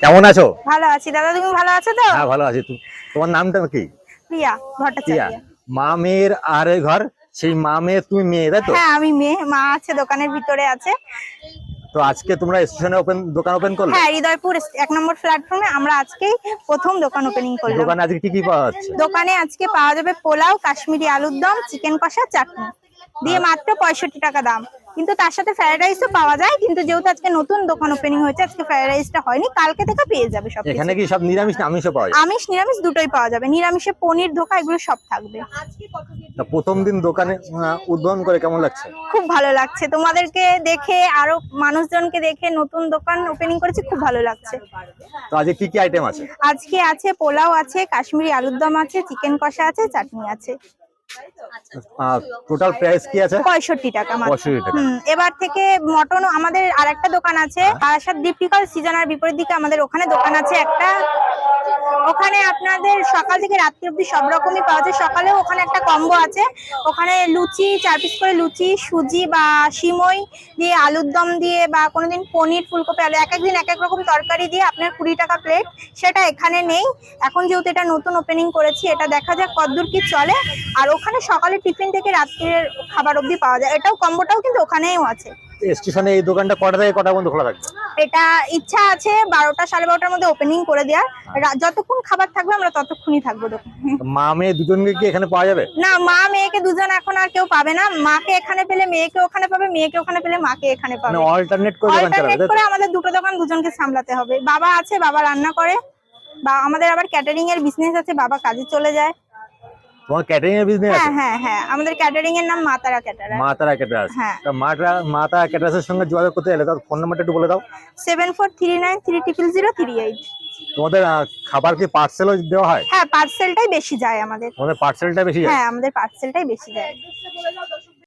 কেমন আছো? ভালো আছি দাদা, তুমি ভালো আছো তো? হ্যাঁ ভালো আছি। তোমার নামটা কি? প্রিয়া প্রিয়া। ভট্টাচার্য। মা মেয়ের আর এ ঘর, সেই মা মেয়ে তুমি মেয়ে, তাই তো? হ্যাঁ আমি মেয়ে, মা আছে দোকানের ভিতরে আছে। তো আজকে তোমরা স্টেশনে দোকান ওপেন করলে? হ্যাঁ হৃদয়পুর 1 নম্বর প্ল্যাটফর্মে আমরা আজকেই প্রথম দোকান ওপেনিং করলাম। দোকানে আজকে কি কি পাওয়া যাচ্ছে? দোকানে আজকে পাওয়া যাবে পোলাও, কাশ্মীরি আলুর দম, চিকেন কষা, চাটনি দিয়ে মাত্র 65 টাকা দাম। কিন্তু তার সাথে ফ্রাইড রাইসও পাওয়া যায়, কিন্তু যেহেতু আজকে নতুন দোকান ওপেনিং হয়েছে আজকে ফ্রাইড রাইসটা হয়নি, কালকে থেকে পেয়ে যাবে সব। এখানে কি সব নিরামিষ না আমিষও পাওয়া যায়? আমিষ নিরামিষ দুটোই পাওয়া যাবে, নিরামিষে পনির, ধোকা এগুলো সব থাকবে। তা প্রথম দিন দোকানে উদ্বোধন করে কেমন লাগছে? খুব ভালো লাগছে, তোমাদেরকে দেখে আরো মানুষজনকে দেখে নতুন দোকান ওপেনিং করেছি, খুব ভালো লাগছে। তো আজকে কি কি আইটেম আছে? আজকে আছে পোলাও আছে, কাশ্মীরি আলুর দম আছে, চিকেন কষা আছে, চাটনি আছে। টোটাল প্রাইস কি আছে? 65 টাকা মাত্র। 65 টাকা। এবার থেকে মটন, আমাদের আরেকটা দোকান আছে বারাসাত দীপিকাল সিজনের বিপরীত দিকে, আমাদের ওখানে দোকান আছে একটা। ওখানে আপনাদের সকাল থেকে রাত্রি অবধি সব রকমই পাওয়া যায়। সকালেও ওখানে একটা কম্বো আছে, ওখানে লুচি 4 পিস করে লুচি, সুজি বা সিমই দিয়ে, আলুর দম দিয়ে, বা কোনোদিন পনির, ফুলকপি, আলু, এক একদিন এক এক রকম তরকারি দিয়ে আপনার 20 টাকা প্লেট। সেটা এখানে নেই এখন, যেহেতু এটা নতুন ওপেনিং করেছি, এটা দেখা যাক কতদূর কি চলে। আর ওখানে সকালে টিফিন থেকে রাত্রের খাবার অবধি পাওয়া যায়, এটাও কম্বোটাও কিন্তু ওখানেও আছে। স্টেশনে এই দোকানটা কটা থেকে কটা পর্যন্ত খোলা থাকবে? এটা ইচ্ছা আছে 12টা 12:30টার মধ্যে ওপেনিং করে দেওয়ার। যতক্ষণ খাবার থাকবে আমরা ততক্ষণই থাকবো দোকানে। মা মেয়ে দুজনকে কি এখানে পাওয়া যাবে? না, মা মেয়েকে দুজন এখন আর কেউ পাবে না। মাকে এখানে পেলে মেয়েকে ওখানে পাবে, মেয়েকে ওখানে পেলে মাকে এখানে পাবে। মানে অল্টারনেট করে দোকান চালাবে, অল্টারনেট তাই তো? করে আমাদের দুটো দোকান দুজনকে সামলাতে হবে। বাবা আছে, বাবা রান্না করে, বা আমাদের আবার ক্যাটারিং এর বিজনেস আছে, বাবা কাজে চলে যায়। তোমার ক্যাটারিং এর বিজনেস হ্যাঁ আছে? হ্যাঁ হ্যাঁ, আমাদের ক্যাটারিং এর নাম মা তারা ক্যাটারার। মা তারা ক্যাটারার্স। হ্যাঁ। তা মা তারা ক্যাটারার্সের সঙ্গে যোগাযোগ করতে গেলে তার ফোন নাম্বারটা একটু বলে দাও। 7439300038। তোমাদের খাবার কি পার্সেলও দেওয়া হয়? হ্যাঁ পার্সেলটাই বেশি যায় আমাদের। তোমাদের পার্সেলটা বেশি যায়? হ্যাঁ আমাদের পার্সেলটাই বেশি যায়।